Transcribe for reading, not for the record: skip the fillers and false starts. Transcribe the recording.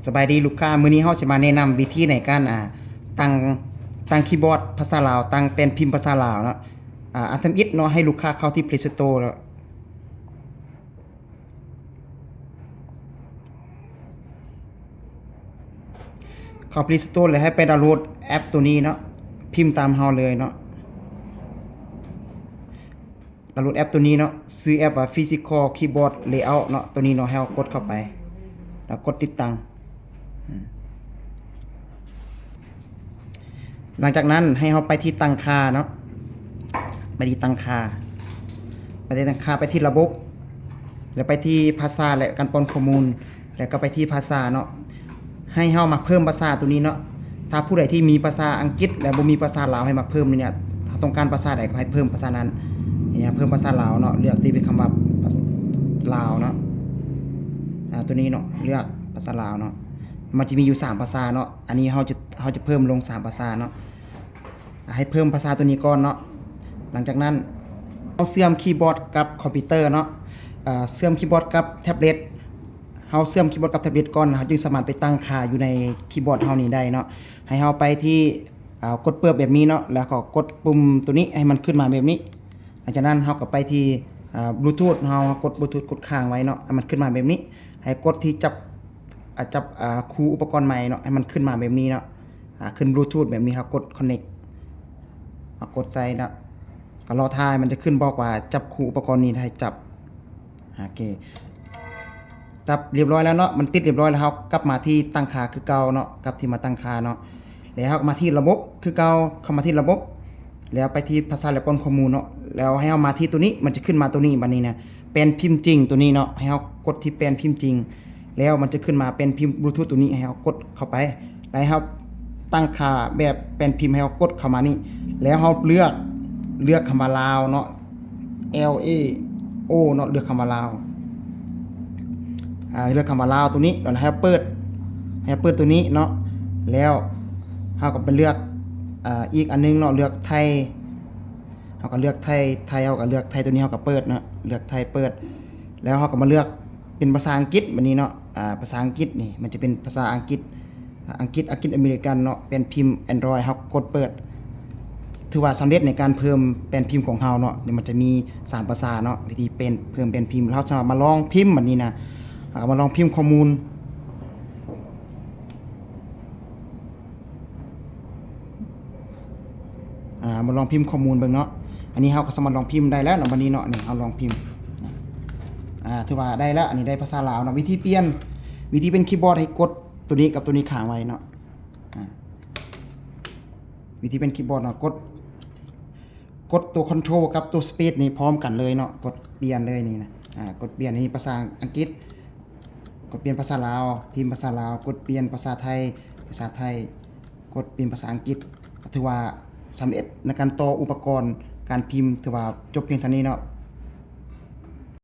สบายดีลูกค้ามื้อนี้เฮาสิมาแนะนำวิธีในการตั้งตั้งคีย์บอร์ดภาษาลาวตั้งเป็นพิมพ์ภาษาลาวเนาะอันทำอิฐเนาะให้ลูกค้าเข้าที่ Play Store แล้วเข้า Play Store เลยให้ไปดาวน์โหลดแอปตัวนี้เนาะพิมพ์ตามเฮาเลยเนาะดาวน์โหลดแอปตัวนี้เนาะซื้อแอปว่า Physical Keyboard Layout เนาะตัวนี้เนาะให้เรากดเข้าไปแล้วกดติดตั้งหลังจากนั้นให้เราไปที่ตั้งค่าเนาะไปที่ตั้งค่าไปที่ระบบแล้วไปที่ภาษาและการป้อนข้อมูลแล้วก็ไปที่ภาษาเนาะให้เรามาเพิ่มภาษาตัวนี้เนาะถ้าผู้ใดที่มีภาษาอังกฤษและบ่มีภาษาลาวให้มาเพิ่มเนี่ยถ้าต้องการภาษาใดก็ให้เพิ่มภาษานั้นเนี่ยเพิ่มภาษาลาวเนาะเลือกที่เป็นคำว่าลาวเนาะตัวนี้เนาะเลือกภาษาลาวเนาะมันจะมีอยู่3ภาษาเนาะอันนี้เราจะเพิ่มลง3ภาษาเนาะให้เพิ่มภาษาตัวนี้ก่อนเนาะหลังจากนั้นเราเชื่อมคีย์บอร์ดกับคอมพิวเตอร์เนาะเชื่อมคีย์บอร์ดกับแท็บเล็ตเฮาเชื่อมคีย์บอร์ดกับแท็บเล็ตก่อนเฮาจึงสามารถไปตั้งค่าอยู่ในคีย์บอร์ดเฮานี้ได้เนาะให้เฮาไปที่กดเปิดแบบนี้เนาะแล้วก็กดปุ่มตัวนี้ให้มันขึ้นมาแบบนี้หลังจากนั้นเฮาก็ไปที่บลูทูธเฮากดบลูทูธกดค้างไว้เนาะให้มันขึ้นมาแบบนี้ให้กดที่จับคู่อุปกรณ์ใหม่เนาะให้มันขึ้นมาแบบนี้เนาะขึ้นบลูทูธแบบนี้ครับกด connect กดใส่เนาะก็รอทายมันจะขึ้นบอกว่าจับคู่อุปกรณ์นี้ให้จับโอเคจับเรียบร้อยแล้วเนาะมันติดเรียบร้อยแล้วครับกลับมาที่ตั้งค่าคือเก่าเนาะกลับที่มาตั้งค่าเนาะแล้วมาที่ระบบคือเก่าเข้ามาที่ระบบแล้วไปที่ภาษาและป้อนข้อมูลเนาะแล้วให้เฮามาที่ตัวนี้มันจะขึ้นมาตัวนี้บัดนี้นะเป็นพิมพ์จริงตัวนี้เนาะให้เฮากดที่เป็นพิมพ์จริงแล้วมันจะขึ้นมาเป็นพิมพ์บลูทูธตัวนี้ให้เฮากดเข้าไปแล้วเฮาตั้งค่าแบบเป็นพิมพ์ให้เฮากดเข้ามานี่แล้วเฮาเลือกคำว่าลาวเนาะ L A O เนาะเลือกคำว่าลาวเลือกคำว่าลาวตัวนี้แล้วให้เปิดตัวนี้เนาะแล้วเฮาก็ไปเลือกอีกอันนึงเนาะเลือกไทยเฮาก็เลือกไทยเฮาก็เลือกไทยตัวนี้เฮาก็เปิดเนาะเลือกไทยเปิดแล้วเฮาก็มาเลือกเป็นภาษาอังกฤษแบบนี้เนาะภาษาอังกฤษนี่มันจะเป็นภาษาอังกฤษอเมริกันเนาะเป็นพิมพ์ Android เฮากดเปิดถือว่าสำเร็จในการเพิ่มเป็นพิมพ์ของเฮาเนาะมันจะมี3ภาษาเนาะวิธีเป็นเพิ่มเป็นพิมพ์เราจะมาลองพิมพ์แบบนี้นะมาลองพิมพ์ข้อมูลมาลองพิมพ์ข้อมูลเบิ่งเนาะอันนี้เฮาก็สามารถลองพิมพ์ได้แล้วเนาะบัดนี้เนาะนี่เฮาลองพิมพ์ถือว่าได้แล้วอันนี้ได้ภาษาลาวเนาะวิธีเปลี่ยนวิธีเป็นคีย์บอร์ดให้กดตัวนี้กับตัวนี้ค้างไว้เนาะวิธีเป็นคีย์บอร์ดเนาะกดตัวคอนโทรลกับตัวสเปซนี่พร้อมกันเลยเนาะกดเปลี่ยนเลยนี่นะกดเปลี่ยนนี่ภาษาอังกฤษกดเปลี่ยนภาษาลาวพิมพ์ภาษาลาวกดเปลี่ยนภาษาไทยกดเปลี่ยนภาษาอังกฤษถือว่าสำเร็จในการต่ออุปกรณ์การพิมพ์ถือว่าจบเพียงเท่านี้เนาะ